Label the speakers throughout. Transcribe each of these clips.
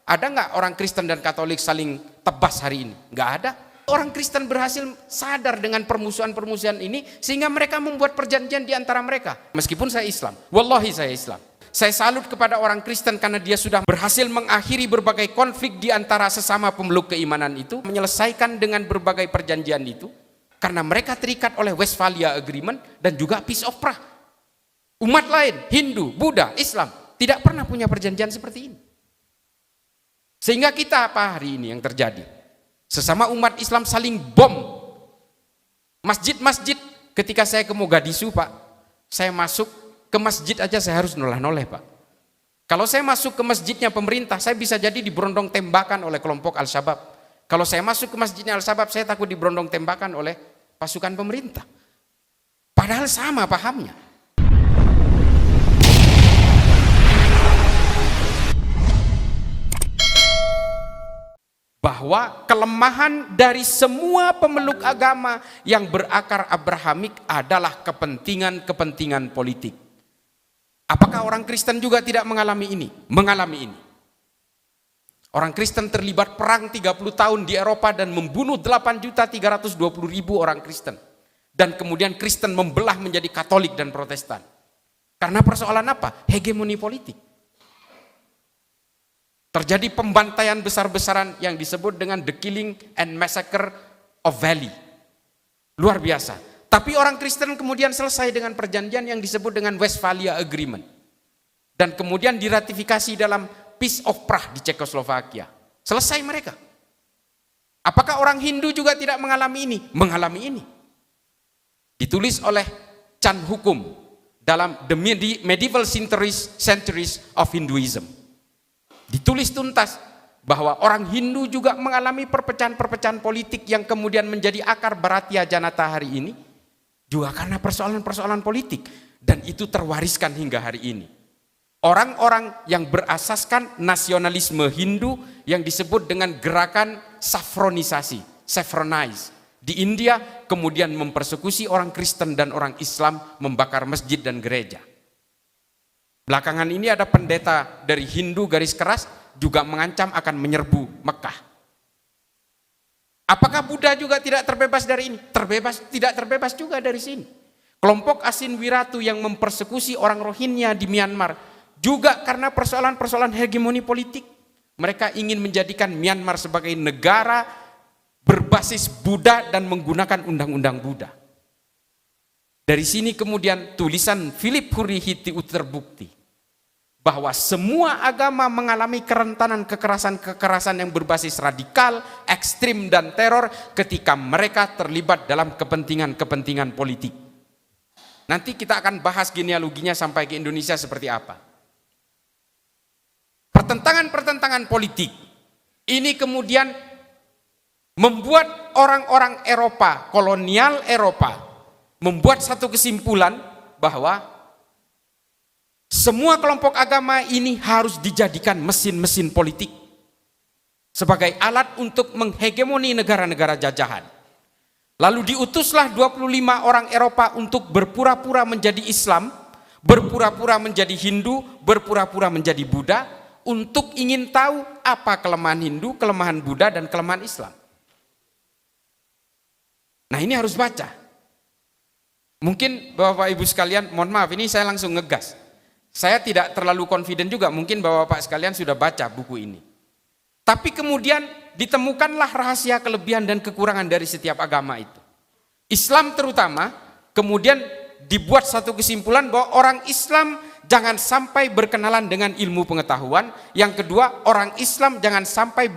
Speaker 1: Ada nggak orang Kristen dan Katolik saling tebas hari ini? Nggak ada. Orang Kristen berhasil sadar dengan permusuhan-permusuhan ini sehingga mereka membuat perjanjian di antara mereka. Meskipun saya Islam, wallahi saya Islam. Saya salut kepada orang Kristen karena dia sudah berhasil mengakhiri berbagai konflik di antara sesama pemeluk keimanan itu, menyelesaikan dengan berbagai perjanjian itu, karena mereka terikat oleh Westphalia Agreement dan juga Peace of Prague. Umat lain, Hindu, Buddha, Islam, tidak pernah punya perjanjian seperti ini. Sehingga kita apa hari ini yang terjadi? Sesama umat Islam saling bom. Masjid-masjid, ketika saya ke Mogadishu Pak, saya masuk ke masjid aja saya harus noleh-noleh Pak. Kalau saya masuk ke masjidnya pemerintah, saya bisa jadi diberondong tembakan oleh kelompok Al-Shabaab. Kalau saya masuk ke masjidnya Al-Shabaab, saya takut diberondong tembakan oleh pasukan pemerintah. Padahal sama pahamnya. Bahwa kelemahan dari semua pemeluk agama yang berakar Abrahamik adalah kepentingan-kepentingan politik. Apakah orang Kristen juga tidak mengalami ini? Mengalami ini. Orang Kristen terlibat perang 30 tahun di Eropa dan membunuh 8.320.000 orang Kristen. Dan kemudian Kristen membelah menjadi Katolik dan Protestan. Karena persoalan apa? Hegemoni politik. Terjadi pembantaian besar-besaran yang disebut dengan The Killing and Massacre of Valley. Luar biasa. Tapi orang Kristen kemudian selesai dengan perjanjian yang disebut dengan Westphalia Agreement. Dan kemudian diratifikasi dalam Peace of Prague di Cekoslovakia. Selesai mereka. Apakah orang Hindu juga tidak mengalami ini? Mengalami ini. Ditulis oleh Chan Hukum dalam The Medieval Centuries of Hinduism. Ditulis tuntas bahwa orang Hindu juga mengalami perpecahan-perpecahan politik yang kemudian menjadi akar Bharatiya Janata hari ini juga karena persoalan-persoalan politik, dan itu terwariskan hingga hari ini. Orang-orang yang berasaskan nasionalisme Hindu yang disebut dengan gerakan saffronisasi, saffronize di India, kemudian mempersekusi orang Kristen dan orang Islam, membakar masjid dan gereja. Belakangan ini ada pendeta dari Hindu garis keras juga mengancam akan menyerbu Mekah. Apakah Buddha juga tidak terbebas dari ini? Tidak terbebas juga dari sini. Kelompok Asin Wiratu yang mempersekusi orang Rohingya di Myanmar juga karena persoalan-persoalan hegemoni politik. Mereka ingin menjadikan Myanmar sebagai negara berbasis Buddha dan menggunakan undang-undang Buddha. Dari sini kemudian tulisan Philip Hurihiti terbukti bahwa semua agama mengalami kerentanan kekerasan-kekerasan yang berbasis radikal, ekstrim, dan teror ketika mereka terlibat dalam kepentingan-kepentingan politik. Nanti kita akan bahas genealoginya sampai ke Indonesia seperti apa. Pertentangan-pertentangan politik ini kemudian membuat orang-orang Eropa, kolonial Eropa, membuat satu kesimpulan bahwa semua kelompok agama ini harus dijadikan mesin-mesin politik sebagai alat untuk menghegemoni negara-negara jajahan. Lalu diutuslah 25 orang Eropa untuk berpura-pura menjadi Islam, berpura-pura menjadi Hindu, berpura-pura menjadi Buddha, untuk ingin tahu apa kelemahan Hindu, kelemahan Buddha, dan kelemahan Islam. Nah, ini harus baca. Mungkin Bapak Ibu sekalian, mohon maaf ini saya langsung ngegas. Saya tidak terlalu confident juga, mungkin Bapak-Bapak sekalian sudah baca buku ini. Tapi kemudian ditemukanlah rahasia kelebihan dan kekurangan dari setiap agama itu. Islam terutama, kemudian dibuat satu kesimpulan bahwa orang Islam jangan sampai berkenalan dengan ilmu pengetahuan. Yang kedua, orang Islam jangan sampai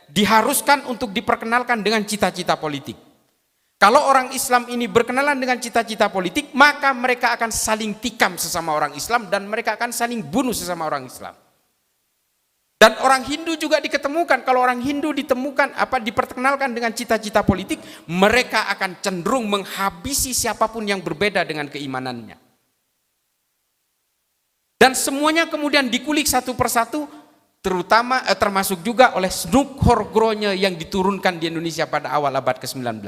Speaker 1: diharuskan untuk diperkenalkan dengan cita-cita politik. Kalau orang Islam ini berkenalan dengan cita-cita politik, maka mereka akan saling tikam sesama orang Islam dan mereka akan saling bunuh sesama orang Islam. Dan orang Hindu juga diketemukan, kalau orang Hindu diperkenalkan dengan cita-cita politik, mereka akan cenderung menghabisi siapapun yang berbeda dengan keimanannya. Dan semuanya kemudian dikulik satu persatu, termasuk juga oleh Snook Horgrove yang diturunkan di Indonesia pada awal abad ke-19.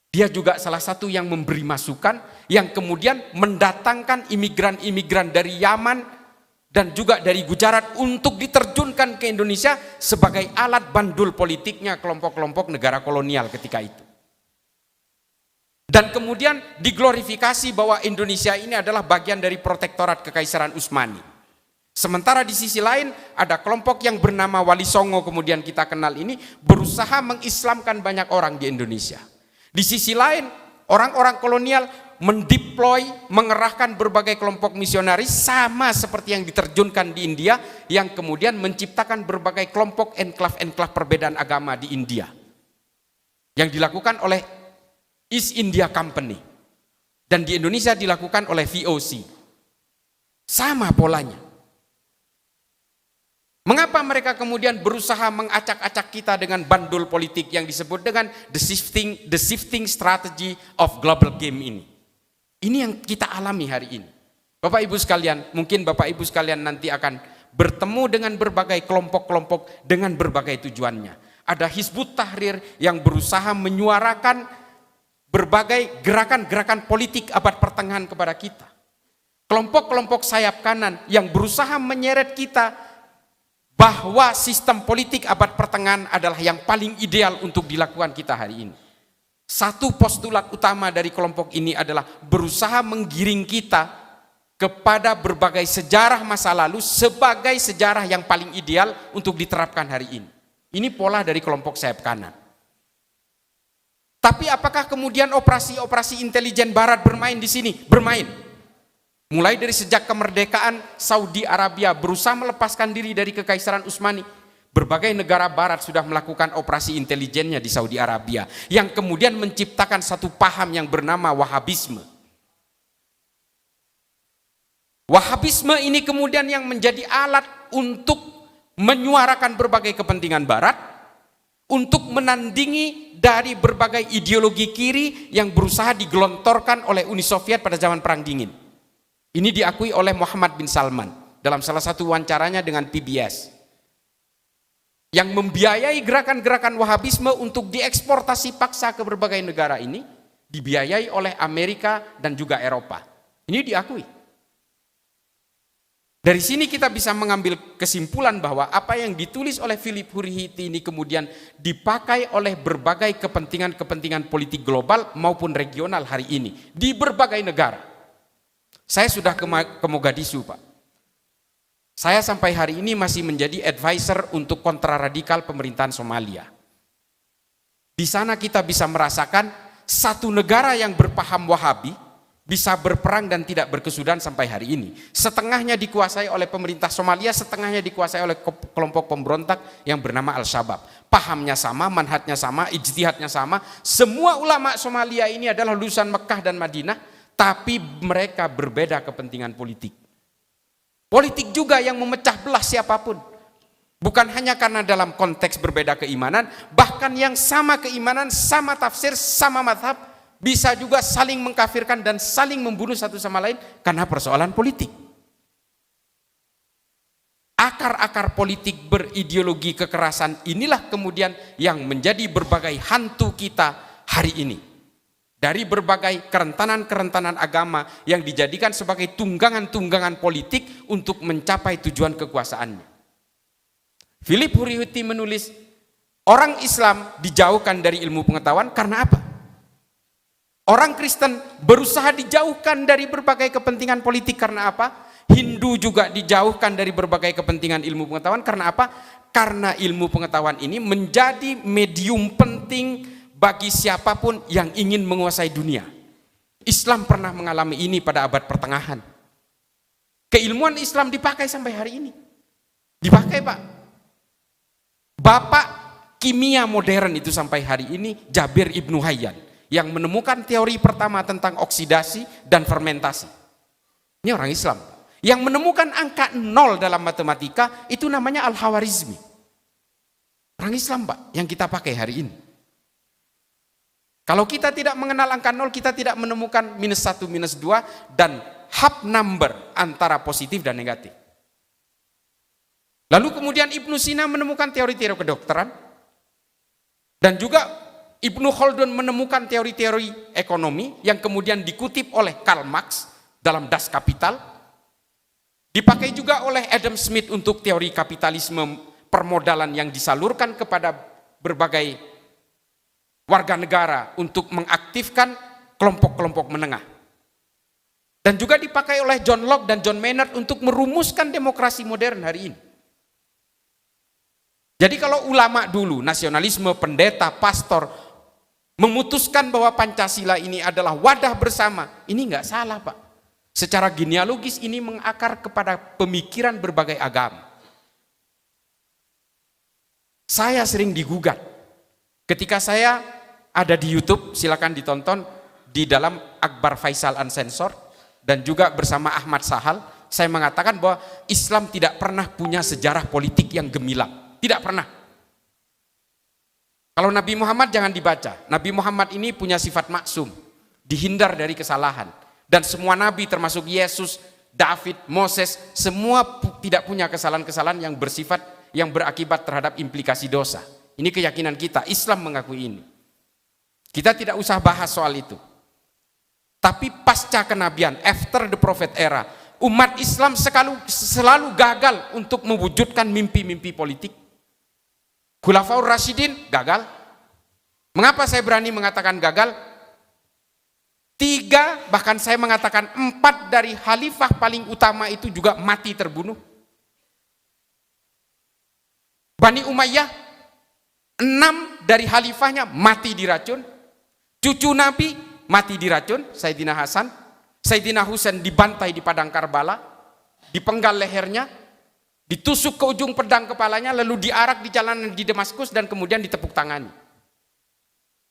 Speaker 1: Dia juga salah satu yang memberi masukan, yang kemudian mendatangkan imigran-imigran dari Yaman dan juga dari Gujarat untuk diterjunkan ke Indonesia sebagai alat bandul politiknya kelompok-kelompok negara kolonial ketika itu. Dan kemudian diglorifikasi bahwa Indonesia ini adalah bagian dari protektorat Kekaisaran Utsmani. Sementara di sisi lain ada kelompok yang bernama Wali Songo, kemudian kita kenal ini, berusaha mengislamkan banyak orang di Indonesia. Di sisi lain orang-orang kolonial mendeploy, mengerahkan berbagai kelompok misionaris sama seperti yang diterjunkan di India, yang kemudian menciptakan berbagai kelompok enklav-enklav perbedaan agama di India yang dilakukan oleh East India Company, dan di Indonesia dilakukan oleh VOC. Sama polanya. Mengapa mereka kemudian berusaha mengacak-acak kita dengan bandul politik yang disebut dengan the shifting strategy of global game ini? Ini yang kita alami hari ini. Bapak Ibu sekalian, mungkin Bapak Ibu sekalian nanti akan bertemu dengan berbagai kelompok-kelompok dengan berbagai tujuannya. Ada Hizbut Tahrir yang berusaha menyuarakan berbagai gerakan-gerakan politik abad pertengahan kepada kita. Kelompok-kelompok sayap kanan yang berusaha menyeret kita bahwa sistem politik abad pertengahan adalah yang paling ideal untuk dilakukan kita hari ini. Satu postulat utama dari kelompok ini adalah berusaha menggiring kita kepada berbagai sejarah masa lalu sebagai sejarah yang paling ideal untuk diterapkan hari ini. Ini pola dari kelompok sayap kanan. Tapi apakah kemudian operasi-operasi intelijen barat bermain di sini? Bermain. Mulai dari sejak kemerdekaan Saudi Arabia berusaha melepaskan diri dari Kekaisaran Utsmani, berbagai negara barat sudah melakukan operasi intelijennya di Saudi Arabia yang kemudian menciptakan satu paham yang bernama Wahabisme. Wahabisme ini kemudian yang menjadi alat untuk menyuarakan berbagai kepentingan barat, untuk menandingi dari berbagai ideologi kiri yang berusaha digelontorkan oleh Uni Soviet pada zaman Perang Dingin. Ini diakui oleh Muhammad bin Salman dalam salah satu wawancaranya dengan PBS, yang membiayai gerakan-gerakan Wahabisme untuk dieksportasi paksa ke berbagai negara ini, dibiayai oleh Amerika dan juga Eropa. Ini diakui. Dari sini kita bisa mengambil kesimpulan bahwa apa yang ditulis oleh Philip Hurihiti ini kemudian dipakai oleh berbagai kepentingan-kepentingan politik global maupun regional hari ini di berbagai negara. Saya sudah ke Mogadishu, Pak. Saya sampai hari ini masih menjadi advisor untuk kontraradikal pemerintahan Somalia. Di sana kita bisa merasakan satu negara yang berpaham Wahabi bisa berperang dan tidak berkesudahan sampai hari ini. Setengahnya dikuasai oleh pemerintah Somalia, setengahnya dikuasai oleh kelompok pemberontak yang bernama Al-Shabaab. Pahamnya sama, manhajnya sama, ijtihadnya sama. Semua ulama Somalia ini adalah lulusan Mekah dan Madinah, tapi mereka berbeda kepentingan politik. Politik juga yang memecah belah siapapun. Bukan hanya karena dalam konteks berbeda keimanan, bahkan yang sama keimanan, sama tafsir, sama madhab, bisa juga saling mengkafirkan dan saling membunuh satu sama lain karena persoalan politik. Akar-akar politik berideologi kekerasan inilah kemudian yang menjadi berbagai hantu kita hari ini. Dari berbagai kerentanan-kerentanan agama yang dijadikan sebagai tunggangan-tunggangan politik untuk mencapai tujuan kekuasaannya. Philip Hurihiti menulis, orang Islam dijauhkan dari ilmu pengetahuan karena apa? Orang Kristen berusaha dijauhkan dari berbagai kepentingan politik karena apa? Hindu juga dijauhkan dari berbagai kepentingan ilmu pengetahuan karena apa? Karena ilmu pengetahuan ini menjadi medium penting bagi siapapun yang ingin menguasai dunia. Islam pernah mengalami ini pada abad pertengahan. Keilmuan Islam dipakai sampai hari ini. Dipakai, Pak. Bapak kimia modern itu sampai hari ini Jabir Ibnu Hayyan yang menemukan teori pertama tentang oksidasi dan fermentasi. Ini orang Islam. Yang menemukan angka 0 dalam matematika itu namanya Al-Khawarizmi. Orang Islam, Pak, yang kita pakai hari ini. Kalau kita tidak mengenal angka 0, kita tidak menemukan -1, -2, dan half number antara positif dan negatif. Lalu kemudian Ibnu Sina menemukan teori-teori kedokteran, dan juga Ibnu Khaldun menemukan teori-teori ekonomi yang kemudian dikutip oleh Karl Marx dalam Das Kapital. Dipakai juga oleh Adam Smith untuk teori kapitalisme permodalan yang disalurkan kepada berbagai warga negara untuk mengaktifkan kelompok-kelompok menengah. Dan juga dipakai oleh John Locke dan John Maynard untuk merumuskan demokrasi modern hari ini. Jadi kalau ulama dulu, nasionalisme, pendeta, pastor, memutuskan bahwa Pancasila ini adalah wadah bersama, ini enggak salah, Pak. Secara genealogis ini mengakar kepada pemikiran berbagai agama. Saya sering digugat. Ketika saya ada di YouTube, silakan ditonton di dalam Akbar Faisal Uncensored dan juga bersama Ahmad Sahal, saya mengatakan bahwa Islam tidak pernah punya sejarah politik yang gemilang. Tidak pernah. Kalau Nabi Muhammad jangan dibaca. Nabi Muhammad ini punya sifat maksum, dihindar dari kesalahan. Dan semua nabi termasuk Yesus, David, Moses, semua tidak punya kesalahan-kesalahan yang bersifat, yang berakibat terhadap implikasi dosa. Ini keyakinan kita, Islam mengakui ini. Kita tidak usah bahas soal itu. Tapi pasca kenabian, after the prophet era, umat Islam selalu gagal untuk mewujudkan mimpi-mimpi politik. Khulafaur Rasyidin gagal. Mengapa saya berani mengatakan gagal? 3, bahkan saya mengatakan 4 dari khalifah paling utama itu juga mati terbunuh. Bani Umayyah, 6 dari khalifahnya mati diracun. Cucu Nabi mati diracun, Sayyidina Hasan. Sayyidina Husain dibantai di padang Karbala, dipenggal lehernya, ditusuk ke ujung pedang kepalanya, lalu diarak di jalanan di Damaskus dan kemudian ditepuk tangani.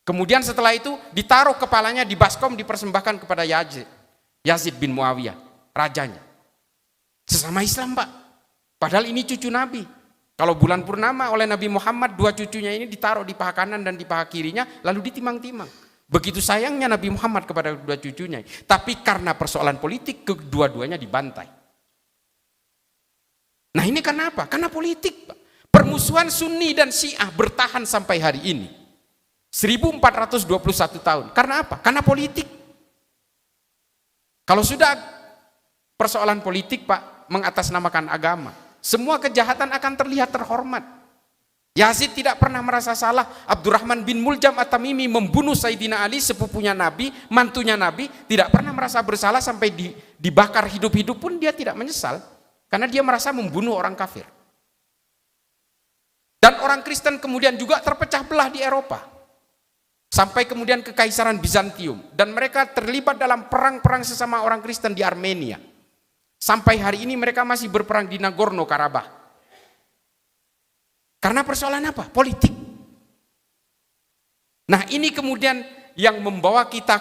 Speaker 1: Kemudian setelah itu ditaruh kepalanya di baskom, dipersembahkan kepada Yazid bin Muawiyah, rajanya. Sesama Islam, Pak. Padahal ini cucu Nabi. Kalau bulan purnama oleh Nabi Muhammad, 2 cucunya ini ditaruh di paha kanan dan di paha kirinya, lalu ditimang-timang. Begitu sayangnya Nabi Muhammad kepada 2 cucunya. Tapi karena persoalan politik, kedua-duanya dibantai. Nah ini karena apa? Karena politik, Pak. Permusuhan Sunni dan Syiah bertahan sampai hari ini. 1421 tahun. Karena apa? Karena politik. Kalau sudah persoalan politik, Pak, mengatasnamakan agama, semua kejahatan akan terlihat terhormat. Yazid tidak pernah merasa salah. Abdurrahman bin Muljam At-Tamimi membunuh Sayyidina Ali, sepupunya Nabi, mantunya Nabi, tidak pernah merasa bersalah sampai dibakar hidup-hidup pun dia tidak menyesal. Karena dia merasa membunuh orang kafir. Dan orang Kristen kemudian juga terpecah belah di Eropa. Sampai kemudian kekaisaran Bizantium. Dan mereka terlibat dalam perang-perang sesama orang Kristen di Armenia. Sampai hari ini mereka masih berperang di Nagorno-Karabakh. Karena persoalan apa? Politik. Nah ini kemudian yang membawa kita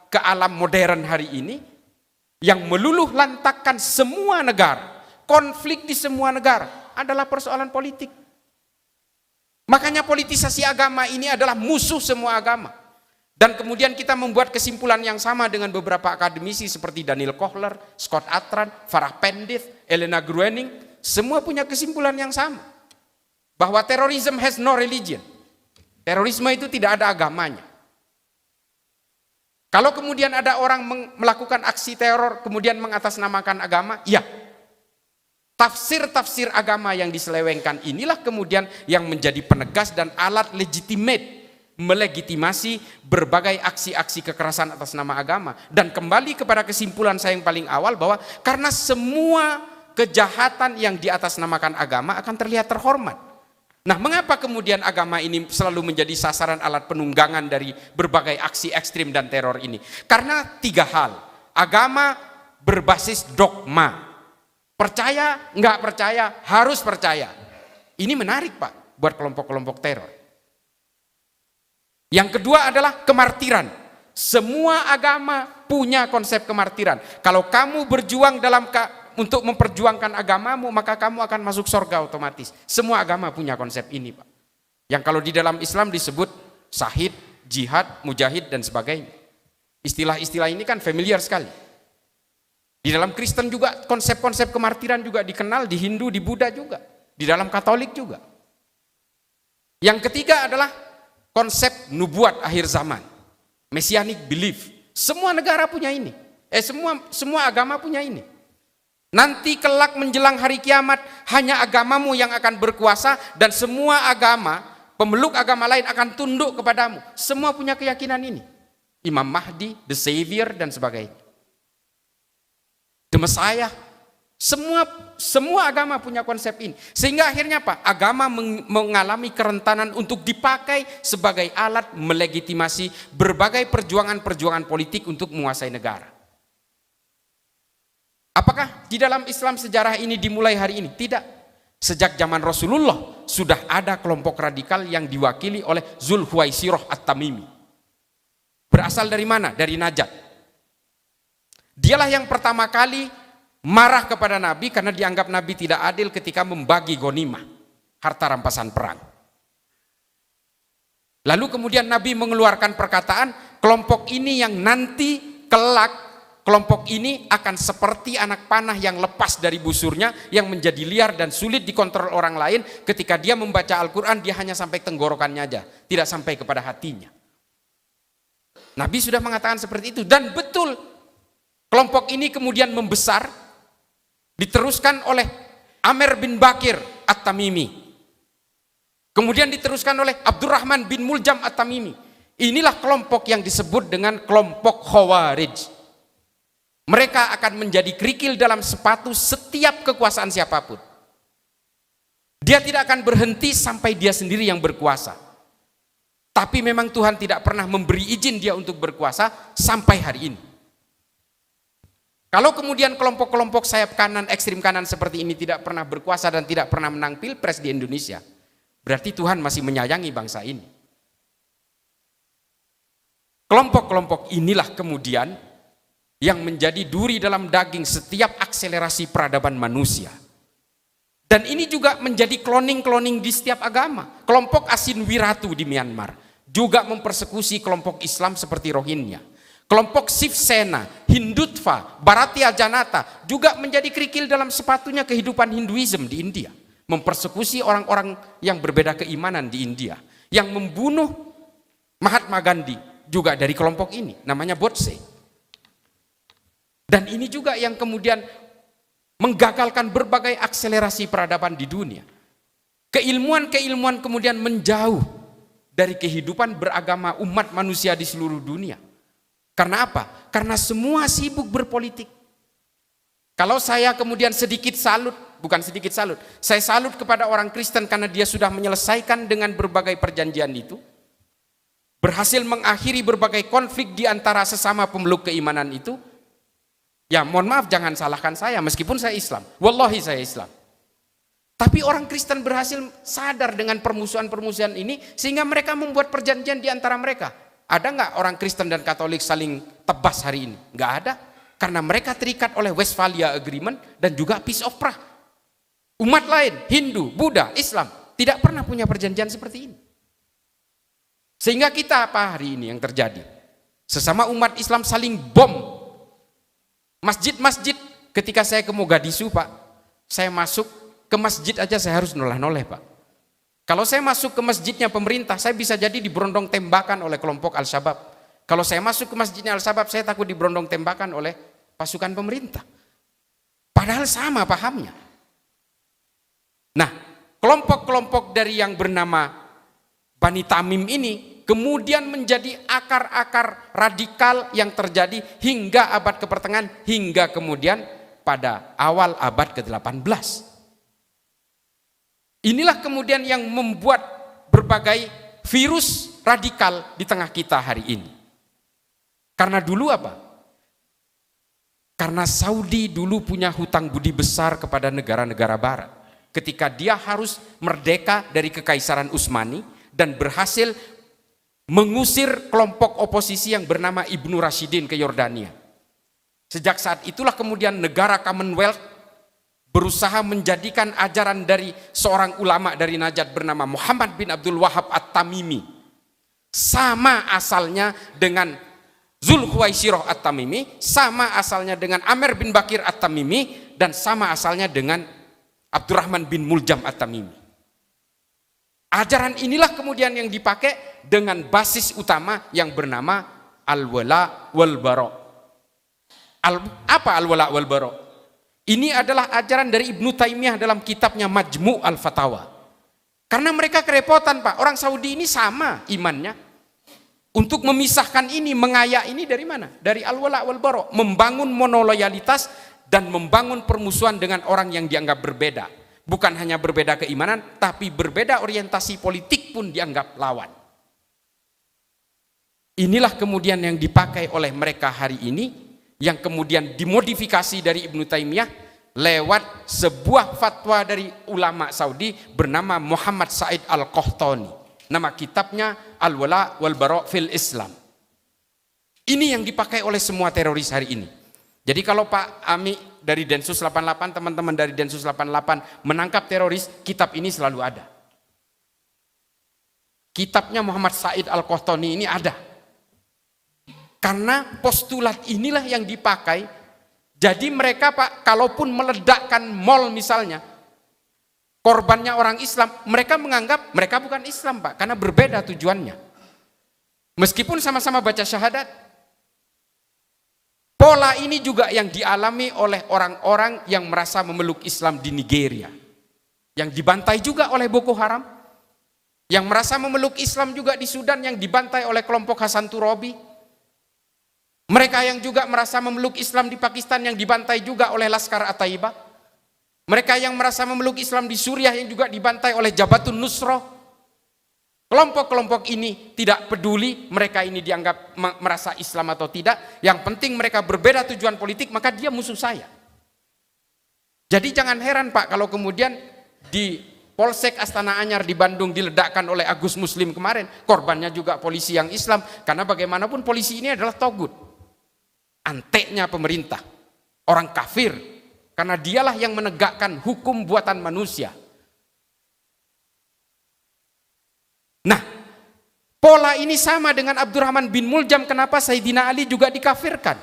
Speaker 1: ke alam modern hari ini. Yang meluluh lantakkan semua negara. Konflik di semua negara adalah persoalan politik. Makanya politisasi agama ini adalah musuh semua agama. Dan kemudian kita membuat kesimpulan yang sama dengan beberapa akademisi seperti Daniel Kohler, Scott Atran, Farah Pendith, Elena Gruening. Semua punya kesimpulan yang sama. Bahwa terrorism has no religion. Terorisme itu tidak ada agamanya. Kalau kemudian ada orang melakukan aksi teror kemudian mengatasnamakan agama, ya. Tafsir-tafsir agama yang diselewengkan inilah kemudian yang menjadi penegas dan alat legitimate melegitimasi berbagai aksi-aksi kekerasan atas nama agama. Dan kembali kepada kesimpulan saya yang paling awal bahwa karena semua kejahatan yang diatasnamakan agama akan terlihat terhormat. Nah, mengapa kemudian agama ini selalu menjadi sasaran alat penunggangan dari berbagai aksi ekstrim dan teror ini? Karena 3 hal. Agama berbasis dogma. Percaya, nggak percaya, harus percaya. Ini menarik, Pak, buat kelompok-kelompok teror. Yang kedua adalah kemartiran. Semua agama punya konsep kemartiran. Kalau kamu berjuang untuk memperjuangkan agamamu, maka kamu akan masuk surga otomatis. Semua agama punya konsep ini, Pak. Yang kalau di dalam Islam disebut syahid, jihad, mujahid, dan sebagainya. Istilah-istilah ini kan familiar sekali. Di dalam Kristen juga konsep-konsep kemartiran juga dikenal, di Hindu, di Buddha juga, di dalam Katolik juga. Yang ketiga adalah konsep nubuat akhir zaman, messianic belief. Semua negara punya ini, semua agama punya ini. Nanti kelak menjelang hari kiamat hanya agamamu yang akan berkuasa dan semua agama, pemeluk agama lain akan tunduk kepadamu. Semua punya keyakinan ini. Imam Mahdi, The Savior dan sebagainya. The Messiah. Semua agama punya konsep ini. Sehingga akhirnya apa? Agama mengalami kerentanan untuk dipakai sebagai alat melegitimasi berbagai perjuangan-perjuangan politik untuk menguasai negara. Apakah di dalam Islam sejarah ini dimulai hari ini? Tidak. Sejak zaman Rasulullah sudah ada kelompok radikal yang diwakili oleh Zulhuwaisirah At-Tamimi. Berasal dari mana? Dari Najd. Dialah yang pertama kali marah kepada Nabi karena dianggap Nabi tidak adil ketika membagi ghanimah, harta rampasan perang. Lalu kemudian Nabi mengeluarkan perkataan, kelompok ini yang nanti kelak kelompok ini akan seperti anak panah yang lepas dari busurnya, yang menjadi liar dan sulit dikontrol orang lain. Ketika dia membaca Al-Quran, dia hanya sampai tenggorokannya aja, tidak sampai kepada hatinya. Nabi sudah mengatakan seperti itu, dan betul kelompok ini kemudian membesar, diteruskan oleh Amr bin Bakir At-Tamimi, kemudian diteruskan oleh Abdurrahman bin Muljam At-Tamimi. Inilah kelompok yang disebut dengan kelompok Khawarij. Mereka akan menjadi kerikil dalam sepatu setiap kekuasaan siapapun. Dia tidak akan berhenti sampai dia sendiri yang berkuasa. Tapi memang Tuhan tidak pernah memberi izin dia untuk berkuasa sampai hari ini. Kalau kemudian kelompok-kelompok sayap kanan, ekstrim kanan seperti ini tidak pernah berkuasa dan tidak pernah menang pilpres di Indonesia, berarti Tuhan masih menyayangi bangsa ini. Kelompok-kelompok inilah kemudian yang menjadi duri dalam daging setiap akselerasi peradaban manusia. Dan ini juga menjadi kloning-kloning di setiap agama. Kelompok Asin Wiratu di Myanmar juga mempersekusi kelompok Islam seperti Rohingya. Kelompok Shiv Sena, Hindutva, Bharatiya Janata juga menjadi kerikil dalam sepatunya kehidupan Hinduism di India. Mempersekusi orang-orang yang berbeda keimanan di India. Yang membunuh Mahatma Gandhi juga dari kelompok ini, namanya Godse. Dan ini juga yang kemudian menggagalkan berbagai akselerasi peradaban di dunia. Keilmuan-keilmuan kemudian menjauh dari kehidupan beragama umat manusia di seluruh dunia. Karena apa? Karena semua sibuk berpolitik. Kalau saya kemudian sedikit salut, bukan sedikit salut, saya salut kepada orang Kristen karena dia sudah menyelesaikan dengan berbagai perjanjian itu, berhasil mengakhiri berbagai konflik di antara sesama pemeluk keimanan itu. Ya mohon maaf, jangan salahkan saya meskipun saya Islam, wallahi saya Islam. Tapi orang Kristen berhasil sadar dengan permusuhan-permusuhan ini sehingga mereka membuat perjanjian di antara mereka. Ada nggak orang Kristen dan Katolik saling tebas hari ini? Nggak ada, karena mereka terikat oleh Westphalia Agreement dan juga Peace of Prague. Umat lain, Hindu, Buddha, Islam tidak pernah punya perjanjian seperti ini. Sehingga kita apa hari ini yang terjadi? Sesama umat Islam saling bom. Masjid-masjid, ketika saya ke Mogadishu Pak, saya masuk ke masjid aja saya harus noleh-noleh Pak. Kalau saya masuk ke masjidnya pemerintah, saya bisa jadi diberondong tembakan oleh kelompok Al-Shabaab. Kalau saya masuk ke masjidnya Al-Shabaab, saya takut diberondong tembakan oleh pasukan pemerintah. Padahal sama pahamnya. Nah, kelompok-kelompok dari yang bernama Bani Tamim ini kemudian menjadi akar-akar radikal yang terjadi hingga abad ke-pertengahan, hingga kemudian pada awal abad ke-18. Inilah kemudian yang membuat berbagai virus radikal di tengah kita hari ini. Karena dulu apa? Karena Saudi dulu punya hutang budi besar kepada negara-negara barat. Ketika dia harus merdeka dari Kekaisaran Utsmani dan berhasil mengusir kelompok oposisi yang bernama Ibnu Rashidin ke Yordania. Sejak saat itulah kemudian negara Commonwealth berusaha menjadikan ajaran dari seorang ulama dari Najd bernama Muhammad bin Abdul Wahab At-Tamimi sama asalnya dengan Zulhuwaisirah At-Tamimi, sama asalnya dengan Amr bin Bakir At-Tamimi, dan sama asalnya dengan Abdurrahman bin Muljam At-Tamimi. Ajaran inilah kemudian yang dipakai dengan basis utama yang bernama Al-Wala wal Bara. Apa Al-Wala wal Bara? Ini adalah ajaran dari Ibnu Taimiyah dalam kitabnya Majmu' al-Fatawa. Karena mereka kerepotan, Pak. Orang Saudi ini sama imannya. Untuk memisahkan ini, mengayak ini dari mana? Dari al-wala' wal-bara'. Membangun monoloyalitas dan membangun permusuhan dengan orang yang dianggap berbeda. Bukan hanya berbeda keimanan, tapi berbeda orientasi politik pun dianggap lawan. Inilah kemudian yang dipakai oleh mereka hari ini, yang kemudian dimodifikasi dari Ibnu Taimiyah lewat sebuah fatwa dari ulama Saudi bernama Muhammad Said Al-Qahtani. Nama kitabnya Al-Wala' wal Bara' fil Islam. Ini yang dipakai oleh semua teroris hari ini. Jadi kalau Pak Ami dari Densus 88, teman-teman dari Densus 88 menangkap teroris, kitab ini selalu ada. Kitabnya Muhammad Said Al-Qahtani ini ada. Karena postulat inilah yang dipakai. Jadi mereka, Pak, kalaupun meledakkan mal misalnya, korbannya orang Islam, mereka menganggap mereka bukan Islam, Pak, karena berbeda tujuannya. Meskipun sama-sama baca syahadat. Pola ini juga yang dialami oleh orang-orang yang merasa memeluk Islam di Nigeria, yang dibantai juga oleh Boko Haram, yang merasa memeluk Islam juga di Sudan, yang dibantai oleh kelompok Hasan Turabi. Mereka yang juga merasa memeluk Islam di Pakistan yang dibantai juga oleh Laskar At-Taibah. Mereka yang merasa memeluk Islam di Suriah yang juga dibantai oleh Jabatun Nusra. Kelompok-kelompok ini tidak peduli mereka ini dianggap merasa Islam atau tidak. Yang penting mereka berbeda tujuan politik, maka dia musuh saya. Jadi jangan heran, Pak, kalau kemudian di Polsek Astana Anyar di Bandung diledakkan oleh Agus Muslim kemarin, korbannya juga polisi yang Islam. Karena bagaimanapun polisi ini adalah togut. Anteknya pemerintah, orang kafir, karena dialah yang menegakkan hukum buatan manusia. Nah, pola ini sama dengan Abdurrahman bin Muljam. Kenapa Sayyidina Ali juga dikafirkan?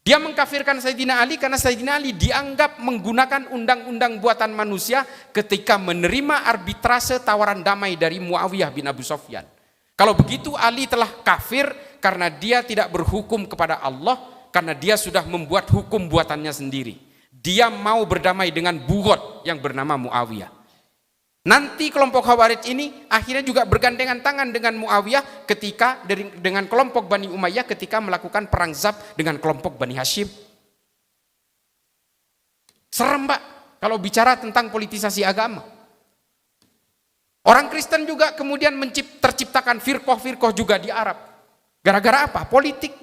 Speaker 1: Dia mengkafirkan Sayyidina Ali karena Sayyidina Ali dianggap menggunakan undang-undang buatan manusia ketika menerima arbitrase tawaran damai dari Muawiyah bin Abu Sufyan. Kalau begitu Ali telah kafir karena dia tidak berhukum kepada Allah, karena dia sudah membuat hukum buatannya sendiri. Dia mau berdamai dengan bugot yang bernama Muawiyah. Nanti kelompok Khawarij ini akhirnya juga bergandengan tangan dengan Muawiyah ketika dengan kelompok Bani Umayyah ketika melakukan perang Zab dengan kelompok Bani Hashim. Serem, Pak, kalau bicara tentang politisasi agama. Orang Kristen juga kemudian terciptakan firqoh-firqoh juga di Arab. Gara-gara apa? Politik.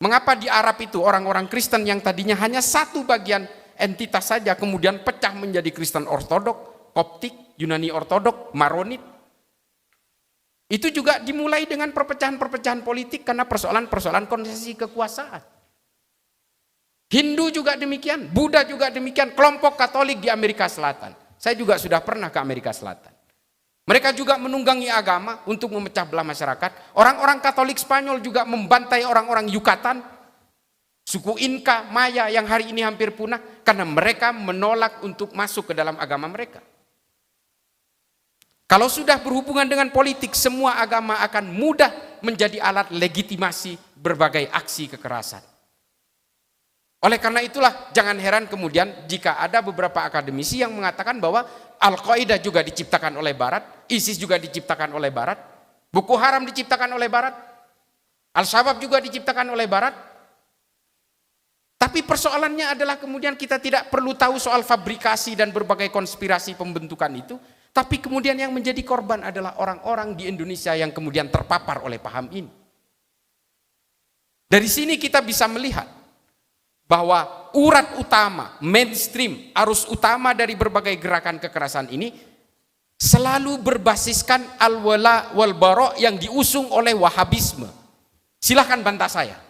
Speaker 1: Mengapa di Arab itu orang-orang Kristen yang tadinya hanya satu bagian entitas saja kemudian pecah menjadi Kristen Ortodok, Koptik, Yunani Ortodok, Maronit. Itu juga dimulai dengan perpecahan-perpecahan politik karena persoalan-persoalan konsesi kekuasaan. Hindu juga demikian, Buddha juga demikian, kelompok Katolik di Amerika Selatan. Saya juga sudah pernah ke Amerika Selatan. Mereka juga menunggangi agama untuk memecah belah masyarakat. Orang-orang Katolik Spanyol juga membantai orang-orang Yucatan, suku Inka, Maya yang hari ini hampir punah karena mereka menolak untuk masuk ke dalam agama mereka. Kalau sudah berhubungan dengan politik, semua agama akan mudah menjadi alat legitimasi berbagai aksi kekerasan. Oleh karena itulah jangan heran kemudian jika ada beberapa akademisi yang mengatakan bahwa Al-Qaeda juga diciptakan oleh Barat, ISIS juga diciptakan oleh Barat, Boko Haram diciptakan oleh Barat, Al-Shabaab juga diciptakan oleh Barat. Tapi persoalannya adalah kemudian kita tidak perlu tahu soal fabrikasi dan berbagai konspirasi pembentukan itu, tapi kemudian yang menjadi korban adalah orang-orang di Indonesia yang kemudian terpapar oleh paham ini. Dari sini kita bisa melihat bahwa urat utama, mainstream, arus utama dari berbagai gerakan kekerasan ini selalu berbasiskan al-wala wal bara' yang diusung oleh Wahabisme. Silahkan bantah saya.